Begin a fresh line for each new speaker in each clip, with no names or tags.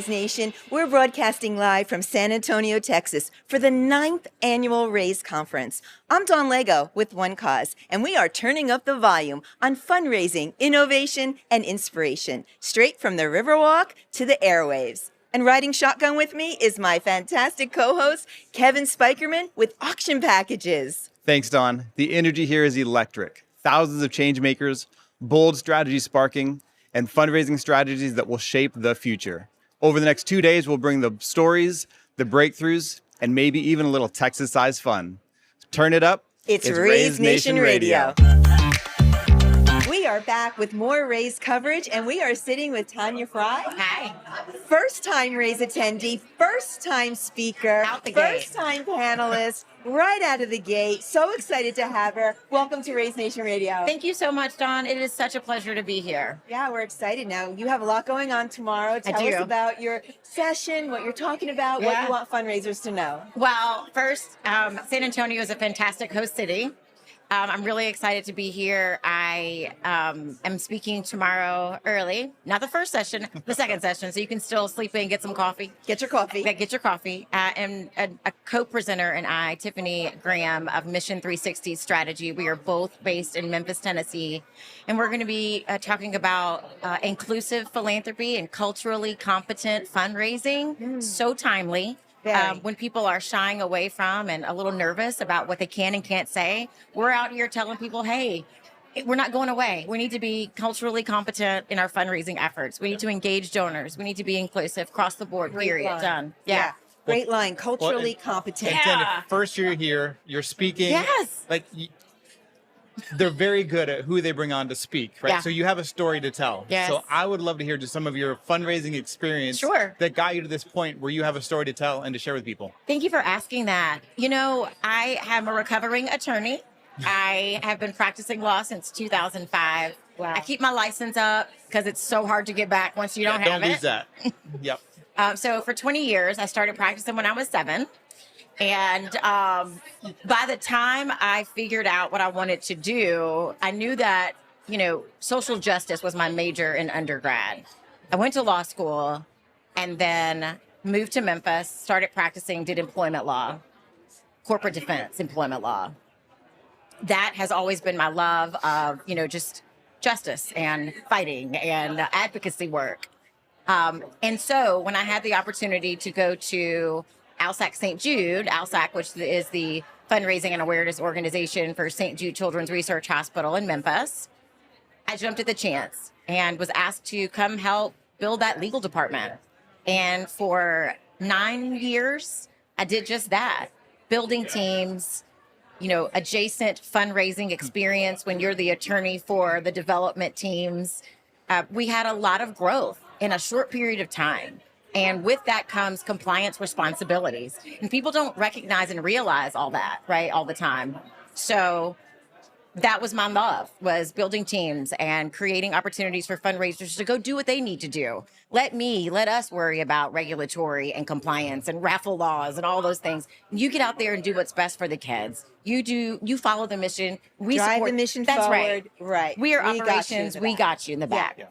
Nation. We're broadcasting live from San Antonio, Texas for the 9th annual Raise Conference. I'm Dawn Lego with OneCause, and we are turning up the volume on fundraising, innovation, and inspiration, straight from the Riverwalk to the airwaves. And riding shotgun with me is my fantastic co-host, Kevin Spikerman with Auction Packages.
Thanks, Dawn. The energy here is electric. Thousands of change makers, bold strategies sparking, and fundraising strategies that will shape the future. Over the next 2 days, we'll bring the stories, the breakthroughs, and maybe even a little Texas-sized fun. Turn it up.
It's Raise Nation Radio. We are back with more Raise coverage, and we are sitting with Tanya Fry.
Hi.
First-time Raise attendee, first-time speaker, first-time panelist, right out of the gate. So excited to have her. Welcome to Raise Nation Radio.
Thank you so much, Dawn. It is such a pleasure to be here.
Yeah, we're excited now. You have a lot going on tomorrow. Tell us about your session, what you're talking about, what you want fundraisers to know.
Well, first, San Antonio is a fantastic host city. I'm really excited to be here. I am speaking tomorrow early, not the first session, the second session, so you can still sleep in, get some coffee.
Get your coffee.
Get your coffee. And a co-presenter and I, Tiffany Graham of Mission 360 Strategy, we are both based in Memphis, Tennessee, and we're going to be talking about inclusive philanthropy and culturally competent fundraising. So timely. When people are shying away from and a little nervous about what they can and can't say, we're out here telling people, hey, we're not going away. We need to be culturally competent in our fundraising efforts. We need to engage donors. We need to be inclusive across the board, period. Done. Yeah.
Great line. Culturally competent.
And first year here, you're speaking.
Yes.
They're very good at who they bring on to speak, right?
Yeah.
So you have a story to tell.
Yes.
So I would love to hear just some of your fundraising experience that got you to this point where you have a story to tell and to share with people.
Thank you for asking that. You know, I am a recovering attorney. I have been practicing law since 2005.
Wow.
I keep my license up because it's so hard to get back once you don't have it.
Don't lose that. Yep.
So for 20 years, I started practicing when I was 7. And by the time I figured out what I wanted to do, I knew that, you know, social justice was my major in undergrad. I went to law school and then moved to Memphis, started practicing, did employment law, corporate defense, employment law. That has always been my love of, you know, just justice and fighting and advocacy work. And so when I had the opportunity to go to ALSAC St. Jude, ALSAC, which is the fundraising and awareness organization for St. Jude Children's Research Hospital in Memphis, I jumped at the chance and was asked to come help build that legal department. And for 9 years, I did just that, building teams, you know, adjacent fundraising experience when you're the attorney for the development teams. We had a lot of growth in a short period of time. And with that comes compliance responsibilities. And people don't recognize and realize all that, right, all the time. So that was my love, was building teams and creating opportunities for fundraisers to go do what they need to do. Let us worry about regulatory and compliance and raffle laws and all those things. You get out there and do what's best for the kids. You follow the mission. We
drive
support
the mission
That's
forward.
Right. We are operations. We got you in the back. Yeah.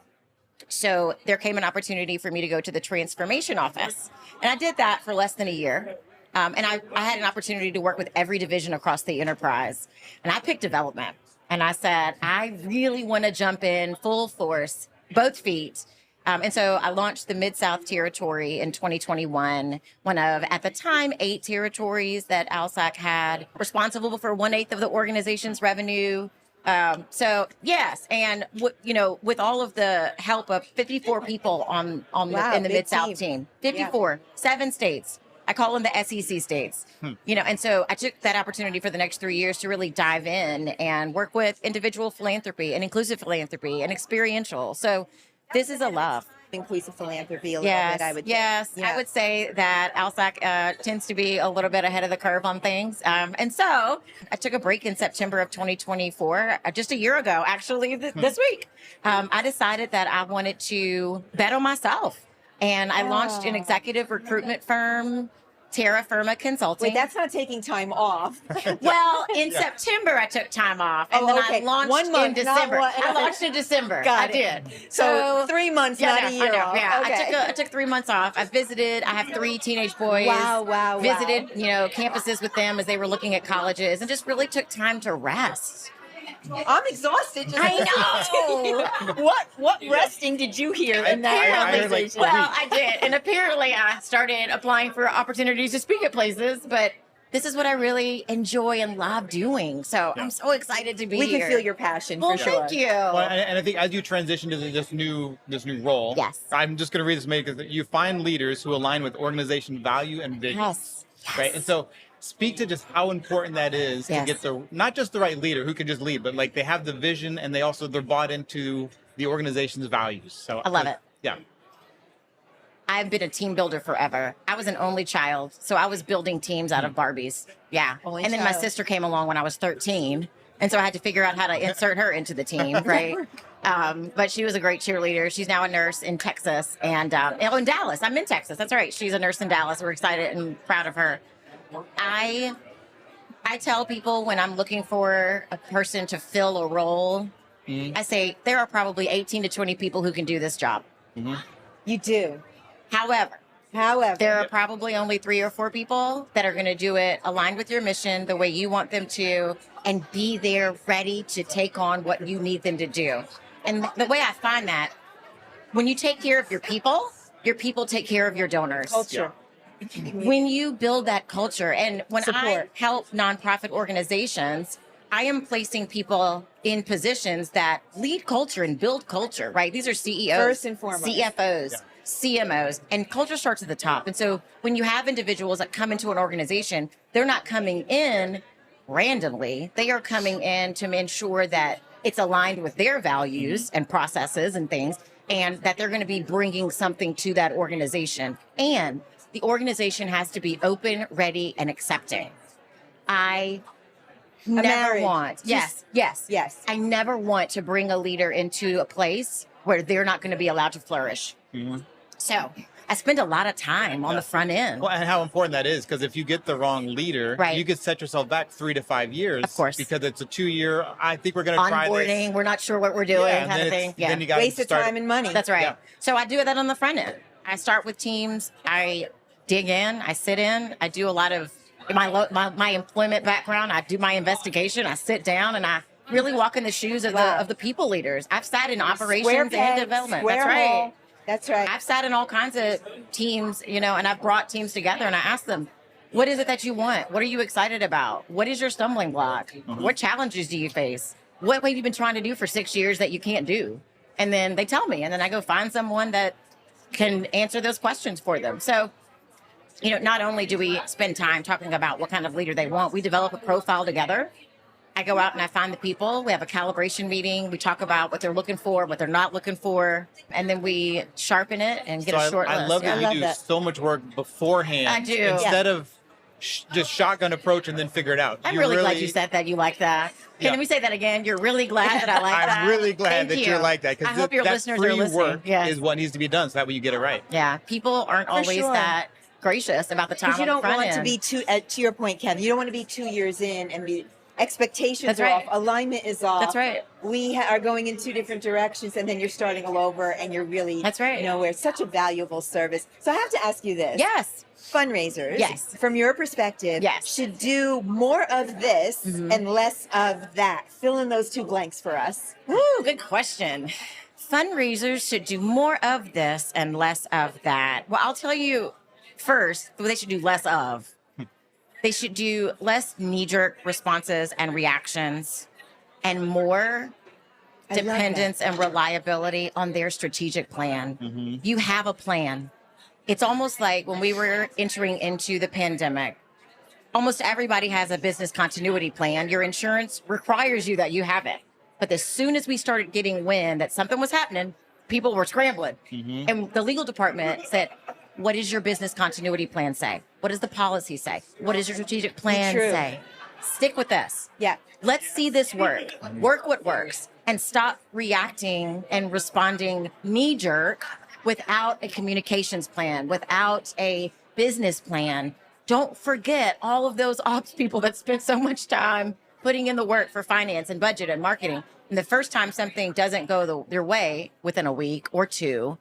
So there came an opportunity for me to go to the transformation office. And I did that for less than a year. And I had an opportunity to work with every division across the enterprise. And I picked development. And I said, I really want to jump in full force, both feet. And so I launched the Mid-South Territory in 2021, one of, at the time, 8 territories that ALSAC had, responsible for 1/8 of the organization's revenue. So yes, and you know, with all of the help of 54 people in the Mid-South team, 54, 7 states. I call them the SEC states. You know, and so I took that opportunity for the next 3 years to really dive in and work with individual philanthropy and inclusive philanthropy and experiential. So this is a love.
Inclusive philanthropy a little bit, I would think.
Yes, I would say that ALSAC tends to be a little bit ahead of the curve on things. And so I took a break in September of 2024, just a year ago, actually, this week. I decided that I wanted to bet on myself. And I launched an executive recruitment firm Terra Firma Consulting.
Wait, that's not taking time off.
Well, in September I took time off, and then I launched
1 month,
in December.
not
I launched in December.
Got
I did.
So 3 months, not a year off.
Yeah,
Okay.
I took 3 months off. I visited. I have 3 teenage boys.
Wow.
Visited, campuses with them as they were looking at colleges, and just really took time to rest.
I'm exhausted.
I
know. What resting did you hear in that conversation?
Well, I did, and apparently I started applying for opportunities to speak at places, but this is what I really enjoy and love doing. So I'm so excited to be here.
We can feel your passion
well,
for sure.
Thank you.
Well, and I think as you transition to this new role,
yes,
I'm just going to read this maybe because you find leaders who align with organization value and vision.
Yes.
Right. And so speak to just how important that is to get not just the right leader who can just lead, but like they have the vision and they're bought into the organization's values. So
I love it.
Yeah.
I've been a team builder forever. I was an only child, so I was building teams out of Barbies. Yeah. And then my sister came along when I was 13, and so I had to figure out how to insert her into the team, right? But she was a great cheerleader. She's now a nurse in Texas and in Dallas. I'm in Texas. That's right. She's a nurse in Dallas. We're excited and proud of her. I tell people when I'm looking for a person to fill a role, I say there are probably 18 to 20 people who can do this job.
You do.
However, there are probably only 3 or 4 people that are going to do it aligned with your mission, the way you want them to, and be there ready to take on what you need them to do. And the way I find that, when you take care of your people take care of your donors.
Culture.
When you build that culture, and when I help nonprofit organizations, I am placing people in positions that lead culture and build culture, right? These are CEOs,
first and foremost,
CFOs, CMOs, and culture starts at the top. And so when you have individuals that come into an organization, they're not coming in randomly. They are coming in to ensure that it's aligned with their values and processes and things, and that they're going to be bringing something to that organization. And the organization has to be open, ready, and accepting. I never want, yes. I never want to bring a leader into a place where they're not going to be allowed to flourish. So I spend a lot of time on the front end.
Well, and how important that is, because if you get the wrong leader, you could set yourself back 3 to 5 years.
Of course.
Because it's a 2-year, I think we're going to try this.
Onboarding, we're not sure what we're doing, kind of thing.
Then you got
waste of time and money.
That's right. So I do that on the front end. I start with teams. I dig in. I sit in. I do a lot of my employment background. I do my investigation. I sit down and I really walk in the shoes of the people leaders. I've sat in operations and development. That's right.
That's right.
I've sat in all kinds of teams, and I've brought teams together and I ask them, what is it that you want? What are you excited about? What is your stumbling block? What challenges do you face? What have you been trying to do for 6 years that you can't do? And then they tell me, and then I go find someone that can answer those questions for them. So, not only do we spend time talking about what kind of leader they want, we develop a profile together. I go out and I find the people. We have a calibration meeting. We talk about what they're looking for, what they're not looking for, and then we sharpen it and get a short list.
I love that you do so much work beforehand.
I do.
Instead of just shotgun approach and then figure it out.
I'm really glad you said that. You like that. Can we say that again? You're really glad that I like that?
I'm really glad that you're like that.
I hope your listeners are listening.
Work is what needs to be done so that way you get it right.
Yeah. People aren't always that gracious about the time on the front end.
You don't want to be to your point, Kevin, you don't want to be 2 years in and be expectations are off, alignment is off.
That's right.
We are going in 2 different directions, and then you're starting all over, and you're really nowhere. It's such a valuable service. So I have to ask you this.
Yes.
Fundraisers, from your perspective, should do more of this and less of that. Fill in those 2 blanks for us.
Ooh, good question. Fundraisers should do more of this and less of that. Well, I'll tell you first what they should do less of. They should do less knee-jerk responses and reactions and more dependence and reliability on their strategic plan. You have a plan. It's almost like when we were entering into the pandemic, almost everybody has a business continuity plan. Your insurance requires you that you have it. But as soon as we started getting wind that something was happening, people were scrambling. And the legal department said, what does your business continuity plan say? What does the policy say? What does your strategic plan say? Stick with this.
Yeah.
Let's see this work. Work what works. And stop reacting and responding knee-jerk without a communications plan, without a business plan. don't forget all of those ops people that spent so much time putting in the work for finance and budget and marketing. And the first time something doesn't go their way within a week or two,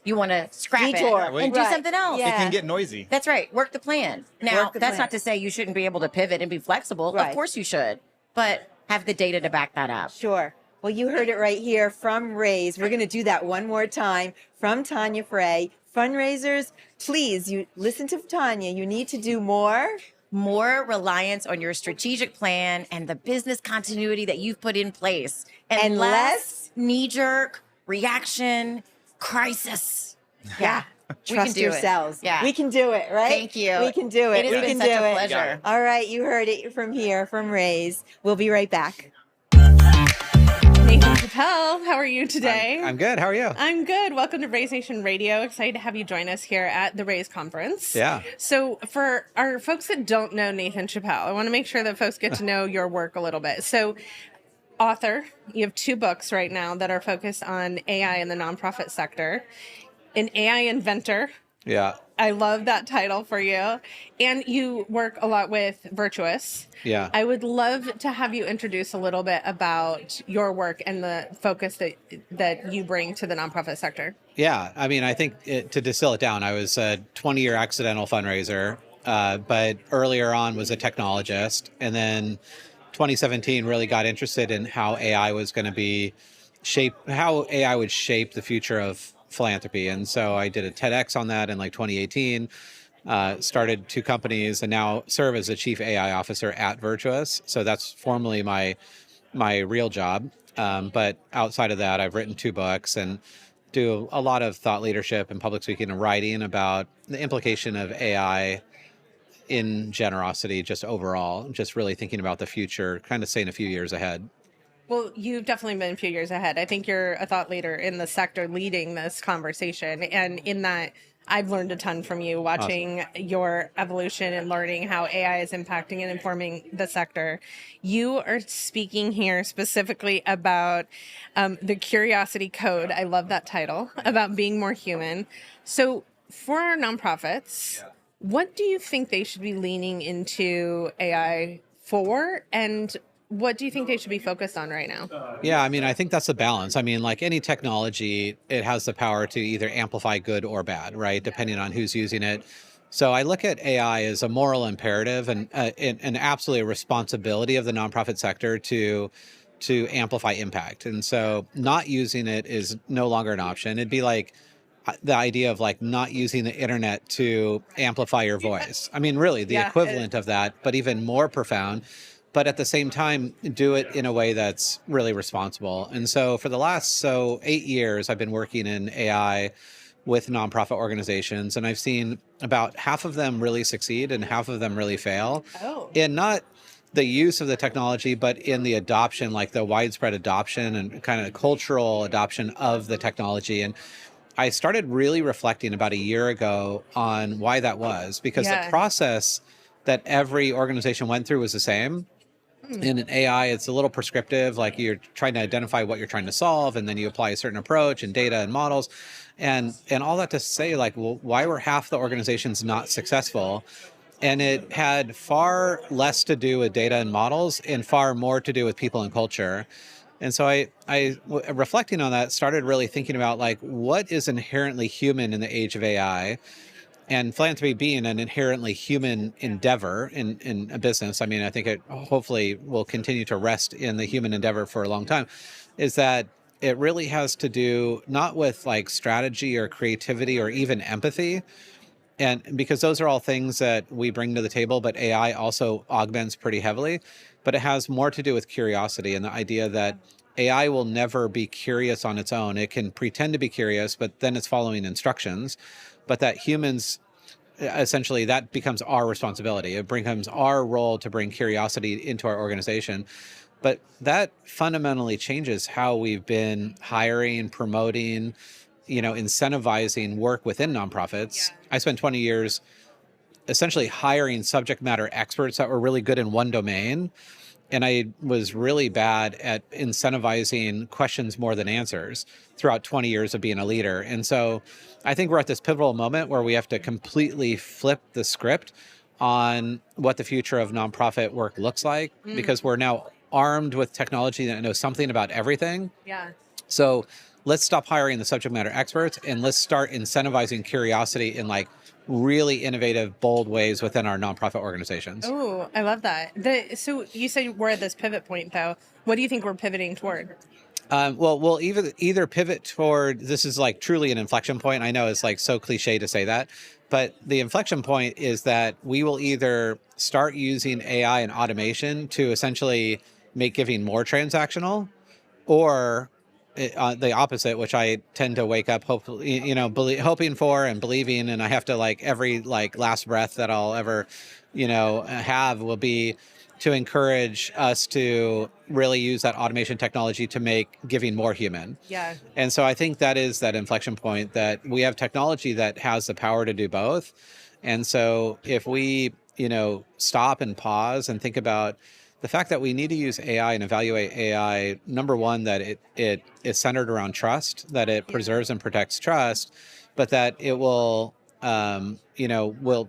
you want to scrap
Detour.
it and do something else.
Yeah.
It can get noisy.
That's right. Work the plan. Now,
Work the
that's
plan.
not to say you shouldn't be able to pivot and be flexible.
Right.
Of course you should, but have the data to back that up.
Sure. Well, you heard it right here from Raise. We're going to do that one more time from Tanya Frey. Fundraisers, please, you listen to Tanya. You need to do more.
More reliance on your strategic plan and the business continuity that you've put in place, and less knee-jerk reaction, crisis. Yeah. We can
Trust
do it.
yourselves.
Yeah.
We can do it, right?
Thank you.
We can do it.
It has
We
been
can
such
do
a
it.
pleasure.
All right, you heard it from here, from Raise. We'll be right back.
Nathan Chappelle, how are you today?
I'm good. How are you?
I'm good. Welcome to Raise Nation Radio. Excited to have you join us here at the Raise Conference.
Yeah.
So for our folks that don't know Nathan Chappelle, I want to make sure that folks get to know your work a little bit. So author, you have 2 books right now that are focused on AI in the nonprofit sector. An AI inventor.
Yeah.
I love that title for you. And you work a lot with Virtuous.
Yeah.
I would love to have you introduce a little bit about your work and the focus that you bring to the nonprofit sector.
Yeah. I mean, I think to distill it down, I was a 20-year accidental fundraiser, but earlier on was a technologist. And then 2017 really got interested in how AI was going to be how AI would shape the future of philanthropy. And so I did a TEDx on that in like 2018, started 2 companies, and now serve as the chief AI officer at Virtuous. So that's formally my real job. But outside of that, I've written 2 books and do a lot of thought leadership and public speaking and writing about the implication of AI in generosity, just overall, just really thinking about the future, kind of staying a few years ahead.
Well, you've definitely been a few years ahead. I think you're a thought leader in the sector leading this conversation. And in that, I've learned a ton from you watching your evolution and learning how AI is impacting and informing the sector. You are speaking here specifically about the Curiosity Code. I love that title, about being more human. So for our nonprofits, what do you think they should be leaning into AI for? And what do you think they should be focused on right now?
Yeah, I mean, I think that's the balance. I mean, like any technology, it has the power to either amplify good or bad, right? Depending on who's using it. So I look at AI as a moral imperative and absolutely a responsibility of the nonprofit sector to amplify impact. And so not using it is no longer an option. It'd be like the idea of like not using the internet to amplify your voice. I mean, really the equivalent of that, but even more profound. But at the same time, do it in a way that's really responsible. And so for the last 8 years, I've been working in AI with nonprofit organizations, and I've seen about half of them really succeed and half of them really fail. In not the use of the technology, but in the adoption, like the widespread adoption and kind of cultural adoption of the technology. And I started really reflecting about a year ago on why that was, because the process that every organization went through was the same. In an AI, it's a little prescriptive, like you're trying to identify what you're trying to solve, and then you apply a certain approach and data and models. And all that to say, like, well, why were half the organizations not successful? And it had far less to do with data and models and far more to do with people and culture. And so I reflecting on that, started really thinking about like, what is inherently human in the age of AI? And philanthropy being an inherently human endeavor in a business, I mean, I think it hopefully will continue to rest in the human endeavor for a long time, is that it really has to do not with like strategy or creativity or even empathy. And because those are all things that we bring to the table, but AI also augments pretty heavily. But it has more to do with curiosity and the idea that AI will never be curious on its own. It can pretend to be curious, but then it's following instructions. But that humans, essentially, that becomes our responsibility. It becomes our role to bring curiosity into our organization. But that fundamentally changes how we've been hiring, promoting, incentivizing work within nonprofits. I spent 20 years essentially hiring subject matter experts that were really good in one domain. And I was really bad at incentivizing questions more than answers throughout 20 years of being a leader. And so I think we're at this pivotal moment where we have to completely flip the script on what the future of nonprofit work looks like, because we're now armed with technology that knows something about everything.
Yeah.
So let's stop hiring the subject matter experts and let's start incentivizing curiosity in like really innovative, bold ways within our nonprofit organizations.
Oh, I love that. So you said we're at this pivot point, though. What do you think we're pivoting toward?
Well, we'll either pivot toward, this is like truly an inflection point. I know it's like so cliche to say that, but the inflection point is that we will either start using AI and automation to essentially make giving more transactional, or the opposite, which I tend to wake up hopefully, hoping for and believing, and I have to like every like last breath that I'll ever, have will be to encourage us to really use that automation technology to make giving more human.
Yeah.
And so I think that is that inflection point, that we have technology that has the power to do both. And so if we, stop and pause and think about the fact that we need to use AI and evaluate AI, number one, that it is centered around trust, that it preserves and protects trust, but that it will, will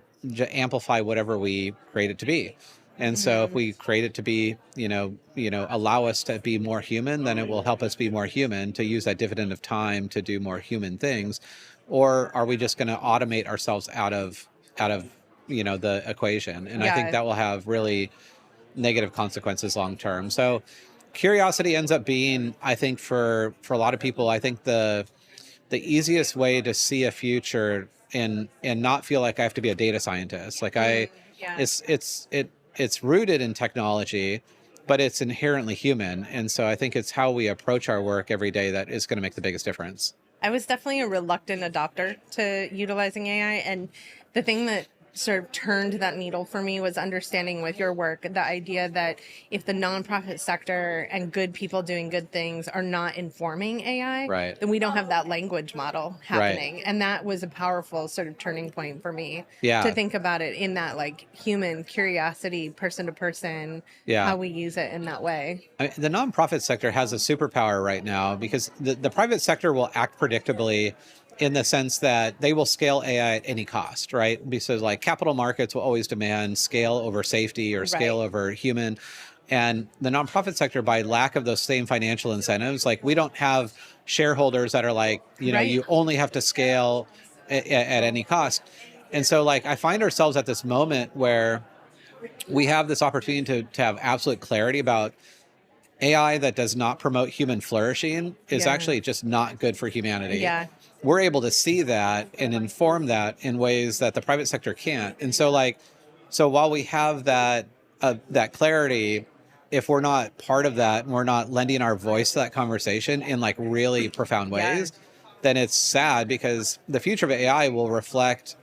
amplify whatever we create it to be. And so if we create it to be, allow us to be more human, then it will help us be more human, to use that dividend of time to do more human things. Or are we just going to automate ourselves out of the equation? And I think that will have really negative consequences long term. So curiosity ends up being, I think for a lot of people, I think the easiest way to see a future and not feel like I have to be a data scientist. Like it's rooted in technology, but it's inherently human. And so I think it's how we approach our work every day that is going to make the biggest difference.
I was definitely a reluctant adopter to utilizing AI. And the thing that sort of turned that needle for me was understanding with your work the idea that if the nonprofit sector and good people doing good things are not informing AI,
right,
then we don't have that language model happening. Right. And that was a powerful sort of turning point for me to think about it in that like human curiosity, person to person, how we use it in that way.
I mean, the nonprofit sector has a superpower right now because the private sector will act predictably in the sense that they will scale AI at any cost, right? Because like capital markets will always demand scale over safety or scale over human. And the nonprofit sector, by lack of those same financial incentives, like we don't have shareholders that are like, you only have to scale at any cost. And so like I find ourselves at this moment where we have this opportunity to have absolute clarity about AI that does not promote human flourishing is actually just not good for humanity.
Yeah.
We're able to see that and inform that in ways that the private sector can't. And so so while we have that clarity, if we're not part of that and we're not lending our voice to that conversation in like really profound ways, then it's sad, because the future of AI will reflect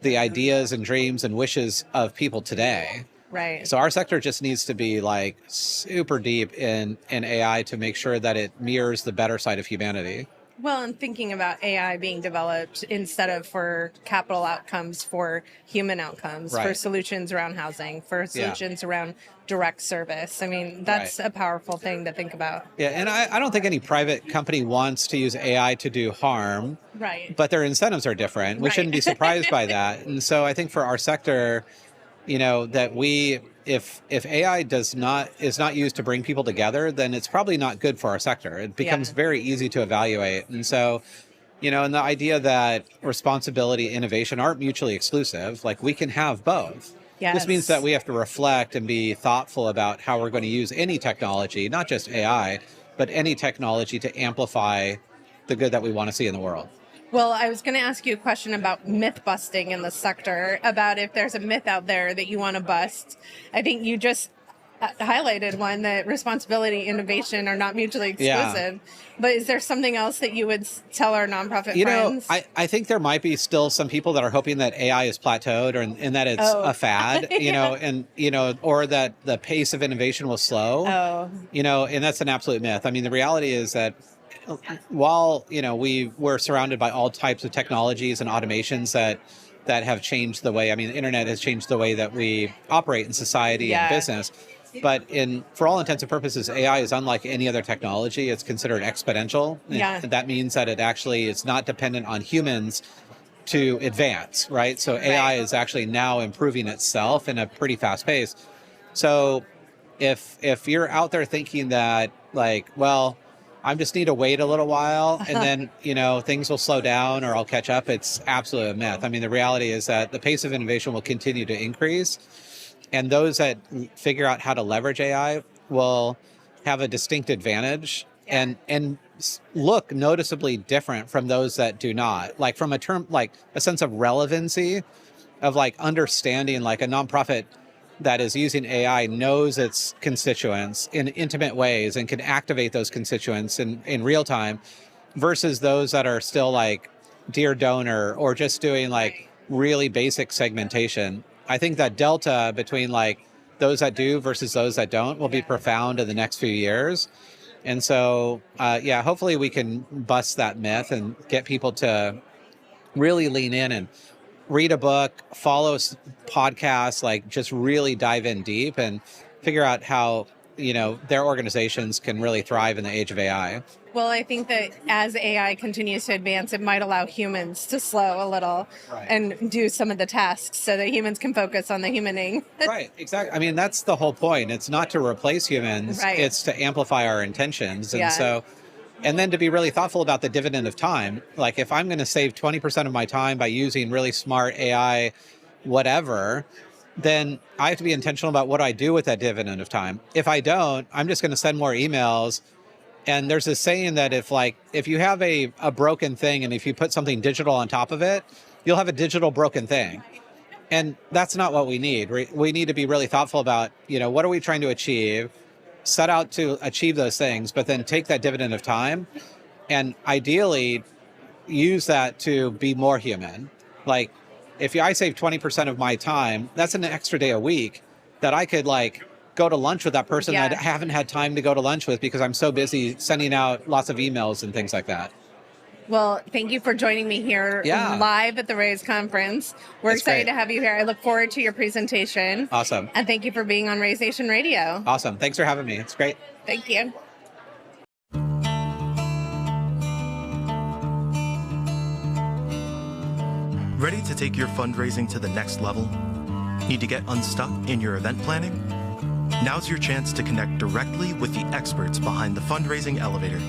the ideas and dreams and wishes of people today.
Right.
So our sector just needs to be like super deep in AI to make sure that it mirrors the better side of humanity.
Well, and thinking about AI being developed instead of for capital outcomes, for human outcomes, for solutions around housing, for solutions around direct service. I mean, that's a powerful thing to think about.
Yeah, and I don't think any private company wants to use AI to do harm.
Right.
But their incentives are different. We shouldn't be surprised by that. And so I think for our sector, that if AI is not used to bring people together, then it's probably not good for our sector. It becomes very easy to evaluate. And so, and the idea that responsibility and innovation aren't mutually exclusive, like we can have both.
Yes.
This means that we have to reflect and be thoughtful about how we're going to use any technology, not just AI, but any technology to amplify the good that we want to see in the world.
Well, I was going to ask you a question about myth busting in the sector, about if there's a myth out there that you want to bust. I think you just highlighted one, that responsibility, innovation are not mutually exclusive. But is there something else that you would tell our nonprofit friends?
I think there might be still some people that are hoping that AI is plateaued and that it's a fad, or that the pace of innovation will slow, and that's an absolute myth. I mean, the reality is that while we're surrounded by all types of technologies and automations that have changed the way, the internet has changed the way that we operate in society and business, but for all intents and purposes, AI is unlike any other technology. It's considered exponential. And that means that it's not dependent on humans to advance, right? So AI is actually now improving itself in a pretty fast pace. So if you're out there thinking that like, well, I just need to wait a little while and then, things will slow down or I'll catch up, it's absolutely a myth. I mean, the reality is that the pace of innovation will continue to increase. And those that figure out how to leverage AI will have a distinct advantage and look noticeably different from those that do not. Like from a sense of relevancy of like understanding, like a nonprofit that is using AI knows its constituents in intimate ways and can activate those constituents in real time versus those that are still like Dear Donor or just doing like really basic segmentation. I think that delta between like those that do versus those that don't will be profound in the next few years. And so, hopefully we can bust that myth and get people to really lean in and read a book, follow podcasts, like just really dive in deep and figure out how, their organizations can really thrive in the age of AI.
Well, I think that as AI continues to advance, it might allow humans to slow a little and do some of the tasks so that humans can focus on the humaning.
Right, exactly. I mean, that's the whole point. It's not to replace humans, it's to amplify our intentions. And then to be really thoughtful about the dividend of time. Like if I'm going to save 20% of my time by using really smart AI, whatever, then I have to be intentional about what I do with that dividend of time. If I don't, I'm just going to send more emails. And there's this saying that if you have a broken thing and if you put something digital on top of it, you'll have a digital broken thing. And that's not what we need. We need to be really thoughtful about, what are we trying to achieve? Set out to achieve those things, but then take that dividend of time and ideally use that to be more human. Like if I save 20% of my time, that's an extra day a week that I could like go to lunch with that person that I haven't had time to go to lunch with because I'm so busy sending out lots of emails and things like that.
Well, thank you for joining me here live at the Raise conference. We're excited to have you here. I look forward to your presentation.
Awesome.
And thank you for being on Raise Nation Radio.
Awesome. Thanks for having me. It's great.
Thank you.
Ready to take your fundraising to the next level? Need to get unstuck in your event planning? Now's your chance to connect directly with the experts behind the Fundraising Elevator.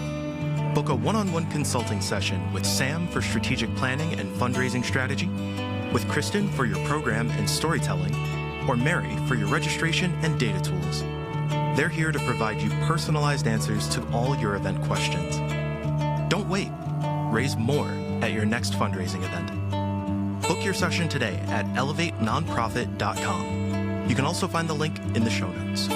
Book a one-on-one consulting session with Sam for strategic planning and fundraising strategy, with Kristen for your program and storytelling, or Mary for your registration and data tools. They're here to provide you personalized answers to all your event questions. Don't wait. Raise more at your next fundraising event. Book your session today at elevatenonprofit.com. You can also find the link in the show notes.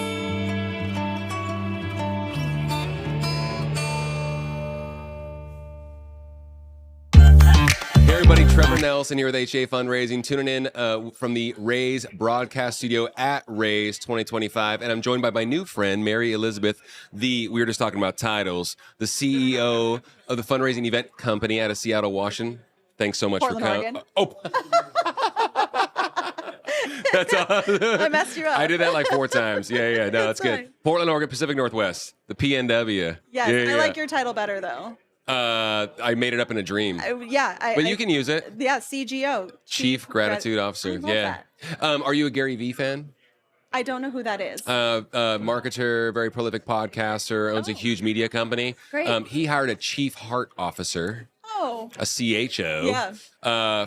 Hey everybody, Trevor Nelson here with HA Fundraising, tuning in from the Raise broadcast studio at Raise 2025, and I'm joined by my new friend, Mary Elizabeth, we were just talking about titles, the CEO of the fundraising event company out of Seattle, Washington. Thanks so much
Portland,
for
Oregon.
Oh. That's all.
I messed you up.
I did that like 4 times. Yeah. No, that's good.
Fine.
Portland, Oregon, Pacific Northwest, the PNW.
Yes,
Yeah.
I like your title better though.
I made it up in a dream.
But
you can use it.
Yeah, CGO.
Chief Gratitude Officer.
I love that.
Are you a Gary Vee fan?
I don't know who that is.
Marketer, very prolific podcaster, owns a huge media company.
Great.
He hired a Chief Heart Officer, a CHO,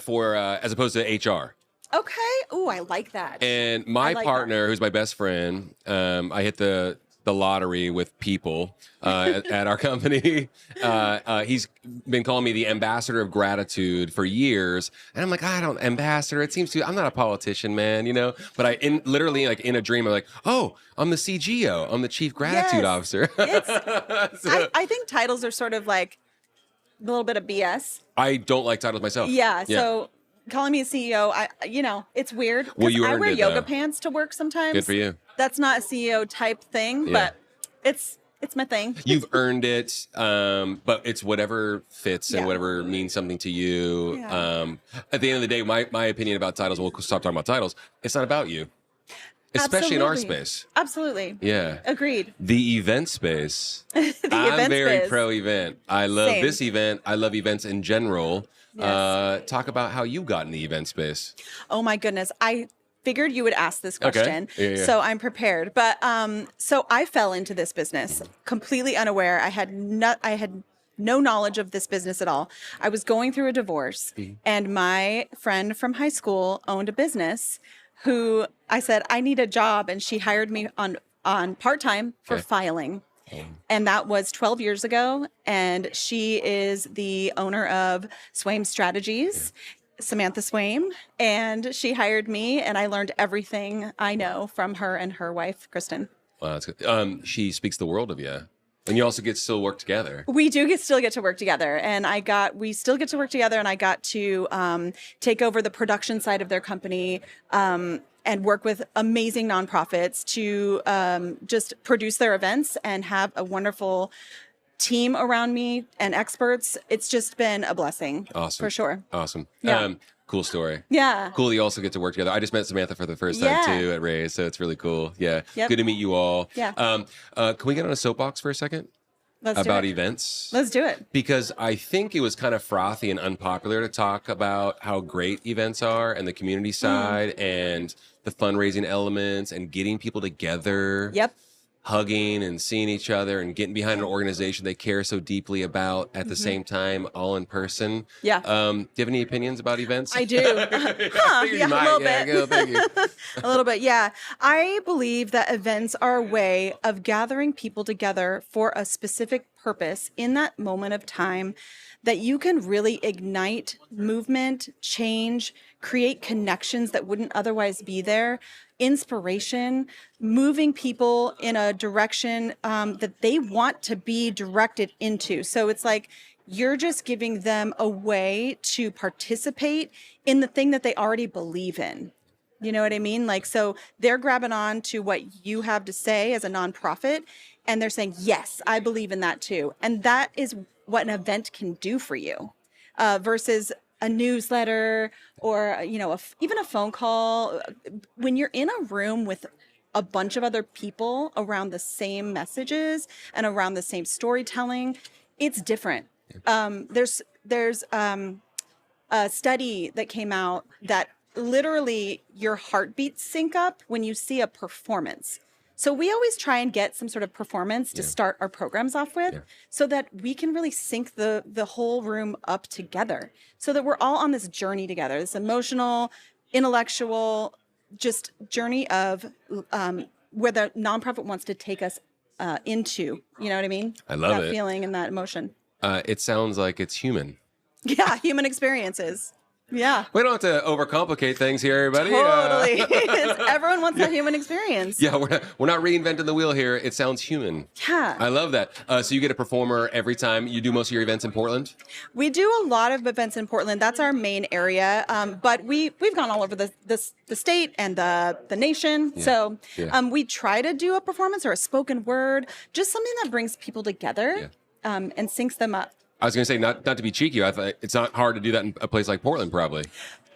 for as opposed to HR.
Okay. Ooh, I like that.
And my partner, who's my best friend, I hit the lottery with people at our company. He's been calling me the ambassador of gratitude for years. And I'm like, ambassador, it seems I'm not a politician, man, But literally like in a dream, I'm like, oh, I'm the CGO. I'm the Chief Gratitude Officer.
I think titles are sort of like a little bit of BS.
I don't like titles myself.
Yeah. So calling me a CEO, it's weird.
Well, you
I
earned
wear
it,
yoga
though.
pants to work sometimes.
Good for you.
That's not a CEO type thing, but it's my thing.
You've earned it, but it's whatever fits and whatever means something to you.
Yeah.
At the end of the day, my opinion about titles, we'll stop talking about titles, it's not about you. Especially in our space.
Absolutely.
Yeah.
Agreed.
The event space.
The
I'm
event
very
space.
pro event. I love
Same.
this event. I love events in general. Talk about how you got in the event space.
Oh my goodness. I figured you would ask this
Okay.
question.
Yeah.
So I'm prepared. But so I fell into this business completely unaware. I had no knowledge of this business at all. I was going through a divorce, and my friend from high school owned a business who I said, I need a job, and she hired me on part-time for filing. And that was 12 years ago. And she is the owner of Swaim Strategies, Samantha Swaim. And she hired me, and I learned everything I know from her and her wife, Kristen.
Wow, that's good. She speaks the world of you. And you also still work together.
We do still get to work together, and we still get to work together, and I got to take over the production side of their company and work with amazing nonprofits to just produce their events and have a wonderful team around me and experts. It's just been a blessing.
Awesome.
For sure.
Awesome.
Yeah.
Cool story.
Yeah.
Cool. You also get to work together. I just met Samantha for the first time too at Raise, so it's really cool. Yeah.
Yep.
Good to meet you all.
Yeah.
Can we get on a soapbox for a second
Let's
about
do it.
events?
Let's do it.
Because I think it was kind of frothy and unpopular to talk about how great events are and the community side and the fundraising elements and getting people together.
Yep.
Hugging and seeing each other and getting behind an organization they care so deeply about at the same time, all in person.
Yeah.
Do you have any opinions about events?
I do. A little bit.
Good, thank you.
A little bit, yeah. I believe that events are a way of gathering people together for a specific purpose in that moment of time that you can really ignite movement, change, create connections that wouldn't otherwise be there, inspiration, moving people in a direction that they want to be directed into. So it's like you're just giving them a way to participate in the thing that they already believe in. You know what I mean? Like, so they're grabbing on to what you have to say as a nonprofit, and they're saying, yes, I believe in that too. And that is what an event can do for you versus a newsletter or, even a phone call. When you're in a room with a bunch of other people around the same messages and around the same storytelling, it's different. There's a study that came out that literally your heartbeats sync up when you see a performance. So we always try and get some sort of performance to start our programs off with so that we can really sync the whole room up together so that we're all on this journey together, this emotional, intellectual, just journey of where the nonprofit wants to take us into, you know what I mean?
I love
that
it.
feeling and that emotion.
It sounds like it's human.
Yeah, human experiences. Yeah.
We don't have to overcomplicate things here, everybody.
Totally. Everyone wants that human experience.
Yeah, we're not reinventing the wheel here. It sounds human.
Yeah.
I love that. So you get a performer every time. You do most of your events in Portland?
We do a lot of events in Portland. That's our main area. But we've gone all over the state and the nation.
Yeah.
So
Yeah.
we try to do a performance or a spoken word, just something that brings people together and syncs them up.
I was going to say, not to be cheeky, I thought it's not hard to do that in a place like Portland, probably.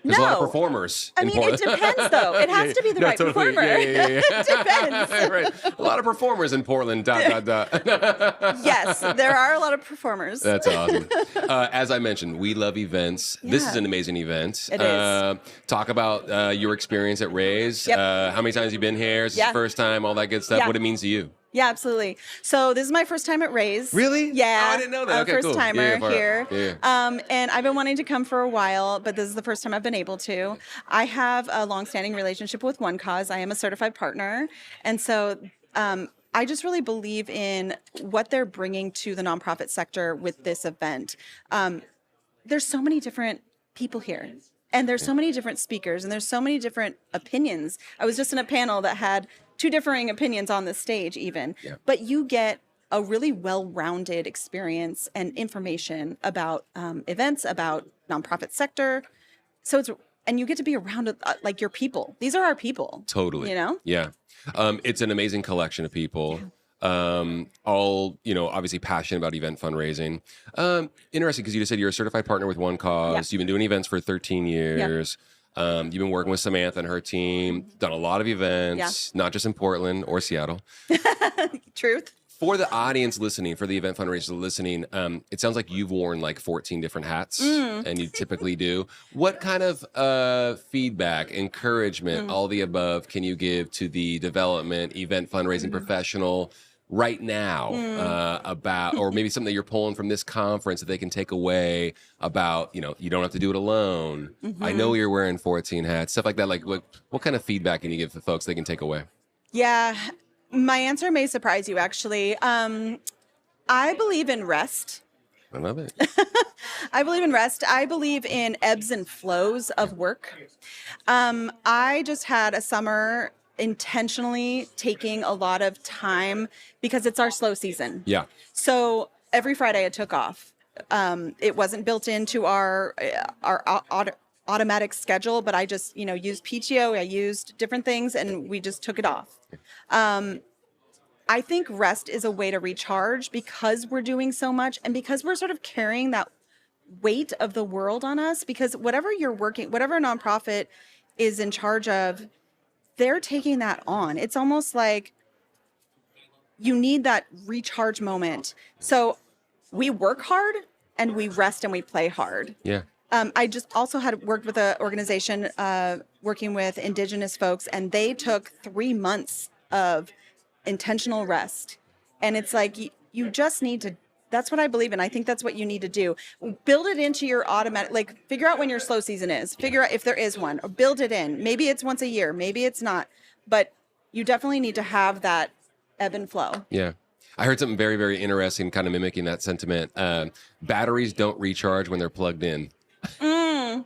There's a lot of
No.
performers
I
in
mean,
Portland.
it depends, though. It has to be the right
totally.
performer.
Yeah.
It depends.
Right. A lot of performers in Portland. ...
Yes, there are a lot of performers.
That's awesome. As I mentioned, we love events. This is
Yeah.
an amazing event.
It is.
Talk about your experience at Raise.
Yep.
How many times have you been here? Is this
Yeah.
the first time? All that good stuff.
Yeah.
What it means to you?
Yeah, absolutely. So this is my first time at Raise.
Really?
Yeah.
Oh, I didn't know that. Okay,
first
cool.
timer
Yeah, far out.
here.
Yeah.
And I've been wanting to come for a while, but this is the first time I've been able to. I have a longstanding relationship with OneCause. I am a certified partner. And so I just really believe in what they're bringing to the nonprofit sector with this event. There's so many different people here. And there's so many different speakers and there's so many different opinions. I was just in a panel that had two differing opinions on the stage even.
Yeah.
But you get a really well-rounded experience and information about events, about nonprofit sector. So and you get to be around like your people. These are our people.
Totally.
You know?
Yeah. It's an amazing collection of people. All, obviously passionate about event fundraising. Interesting because you just said you're a certified partner with OneCause.
Yeah.
You've been doing events for 13 years. You've been working with Samantha and her team, done a lot of events, not just in Portland or Seattle.
Truth.
For the audience listening, for the event fundraisers listening, it sounds like you've worn like 14 different hats, and you typically do. What kind of feedback, encouragement, all the above can you give to the development, event fundraising professional right now about, or maybe something that you're pulling from this conference that they can take away about, you don't have to do it alone. I know you're wearing 14 hats, stuff like that. Like what kind of feedback can you give to folks they can take away?
Yeah. My answer may surprise you, actually. I believe in rest.
I love it.
I believe in rest. I believe in ebbs and flows of work. I just had a summer intentionally taking a lot of time because it's our slow season.
Yeah.
So every Friday I took off. It wasn't built into our automatic schedule, but I just, used PTO. I used different things and we just took it off. I think rest is a way to recharge because we're doing so much and because we're sort of carrying that weight of the world on us, because whatever nonprofit is in charge of, they're taking that on. It's almost like you need that recharge moment. So we work hard and we rest and we play hard.
Yeah.
I just also had worked with an organization working with Indigenous folks, and they took 3 months of intentional rest. And it's like, you just need to, that's what I believe in. I think that's what you need to do. Build it into your automatic, figure out when your slow season is, figure out if there is one, or build it in. Maybe it's once a year, maybe it's not, but you definitely need to have that ebb and flow.
Yeah. I heard something very, very interesting, kind of mimicking that sentiment. Batteries don't recharge when they're plugged in.
I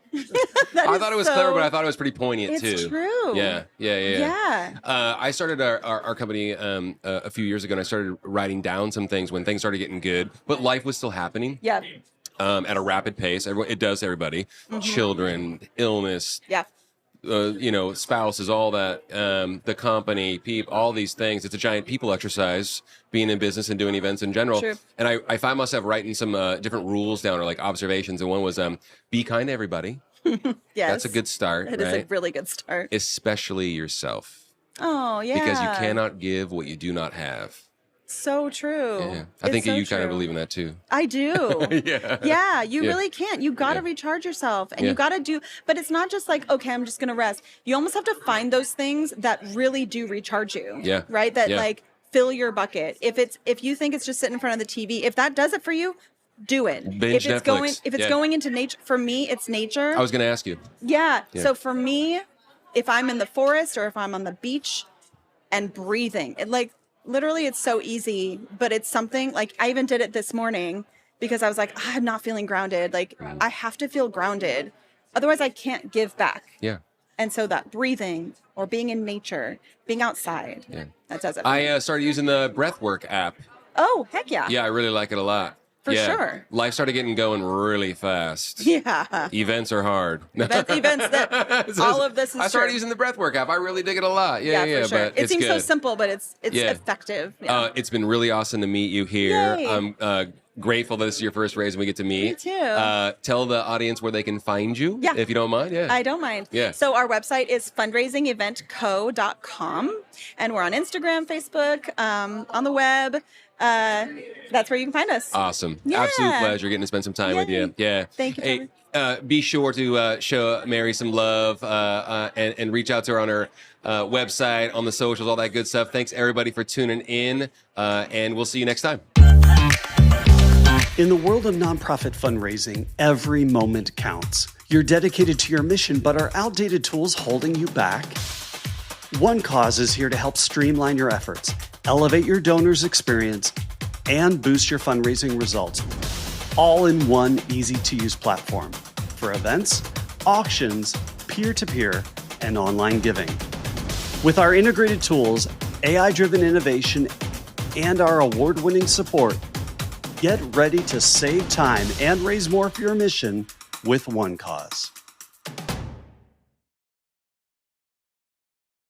thought it was clever, but I thought it was pretty poignant too.
It's true.
Yeah. I started our company a few years ago, and I started writing down some things when things started getting good, but life was still happening.
Yeah.
At a rapid pace. It does to everybody. Children, illness.
Yeah.
Spouses, all that, the company, people, all these things. It's a giant people exercise, being in business and doing events in general.
True.
And I find myself writing some different rules down, or like observations. And one was, be kind to everybody.
Yes.
That's a good start.
It is a really good start.
Especially yourself.
Oh, yeah.
Because you cannot give what you do not have.
So true.
Yeah. I think you kind of believe in that too.
I do. Yeah, you really can't. You got to recharge yourself, and you got to do, but it's not just like, okay, I'm just going to rest. You almost have to find those things that really do recharge you.
Yeah.
Right? That fill your bucket. If you think it's just sitting in front of the TV, if that does it for you, do it.
Binge
If it's
Netflix.
going into nature, for me, it's nature.
I was going to ask you.
Yeah. So for me, if I'm in the forest or if I'm on the beach and breathing, literally, it's so easy, but it's something I even did it this morning because I was like, I'm not feeling grounded. I have to feel grounded. Otherwise, I can't give back.
Yeah.
And so that breathing or being in nature, being outside, that does it.
I started using the Breathwork app.
Oh, heck yeah.
Yeah, I really like it a lot.
For sure.
Life started getting going really fast.
Yeah.
Events are hard.
Events that all of this is
I started
true.
using the Breathwork app. I really dig it a lot. Yeah,
for sure.
but
It
it's
seems so
good.
simple, but it's effective. Yeah.
It's been really awesome to meet you here.
Yay.
I'm grateful that this is your first raise and we get to meet.
Me too.
Tell the audience where they can find you,
Yeah.
if you don't mind. Yeah.
I don't mind.
Yeah.
So our website is fundraisingeventco.com, and we're on Instagram, Facebook, on the web. That's where you can find us.
Awesome.
Yeah.
Absolute pleasure getting to spend some time with you. Yeah.
Thank you.
Hey, be sure to show Mary some love and reach out to her on her website, on the socials, all that good stuff. Thanks, everybody, for tuning in, and we'll see you next time.
In the world of nonprofit fundraising, every moment counts. You're dedicated to your mission, but are outdated tools holding you back? OneCause is here to help streamline your efforts, elevate your donors' experience, and boost your fundraising results, all in one easy-to-use platform for events, auctions, peer-to-peer, and online giving. With our integrated tools, AI-driven innovation, and our award-winning support, get ready to save time and raise more for your mission with OneCause.